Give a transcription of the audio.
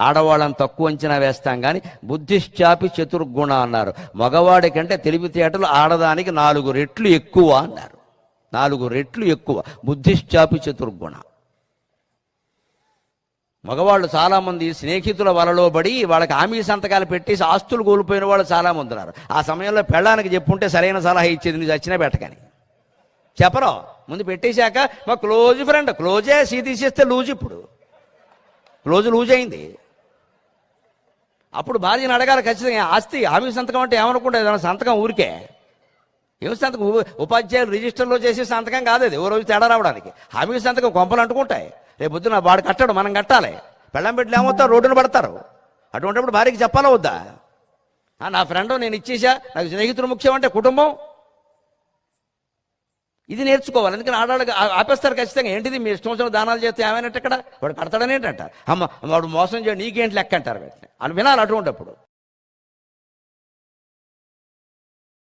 ఆడవాళ్ళని తక్కువ అంచనా వేస్తాం కానీ బుద్ధిశ్చాపి చతుర్గుణ అన్నారు. మగవాడి కంటే తెలివితేటలు ఆడదానికి 4 రెట్లు ఎక్కువ అన్నారు. 4 రెట్లు ఎక్కువ. బుద్ధిశ్చాపి చతుర్గుణ. మగవాళ్ళు చాలామంది స్నేహితుల వలలో పడి వాళ్ళకి హామీ సంతకాలు పెట్టేసి ఆస్తులు కోల్పోయిన వాళ్ళు చాలామంది ఉన్నారు. ఆ సమయంలో పెళ్ళానికి చెప్పుంటే సరైన సలహా ఇచ్చేది, నువ్వు చచ్చినా పెట్టకని. చెప్పరు, ముందు పెట్టేశాక మా క్లోజ్ ఫ్రెండ్, క్లోజే సీ తీసేస్తే లూజ్, ఇప్పుడు క్లోజ్ లూజ్ అయింది. అప్పుడు భార్యను అడగాలి ఖచ్చితంగా. ఆస్తి హామీ సంతకం అంటే ఏమనుకుంటే ఏదైనా సంతకం ఊరికే ఏమి సంతకం, ఉపాధ్యాయులు రిజిస్టర్లో చేసే సంతకం కాదు అది. ఓ రోజు తేడా రావడానికి హామీ సంతకం కొంపలు అంటుకుంటాయి. రేపు పొద్దున వాడు కట్టాడు, మనం కట్టాలి. పెళ్ళం బిడ్డలు ఏమవుతారు, రోడ్డున పడతారు. అటువంటిప్పుడు భార్యకి చెప్పాలా వద్దా? నా ఫ్రెండ్ నేను ఇచ్చేసా, నాకు స్నేహితులు ముఖ్యం అంటే కుటుంబం. ఇది నేర్చుకోవాలి. ఎందుకంటే ఆడవాళ్ళకి ఆపేస్తారు ఖచ్చితంగా. ఏంటిది మీ ఇష్టం వచ్చిన దానాలు చేస్తే ఏమైనట్టు ఇక్కడ వాడు కడతాడని ఏంటంట, అమ్మ వాడు మోసం చేయడం నీకేంటి లెక్క అంటారు. అని వినాలి అటువంటిప్పుడు.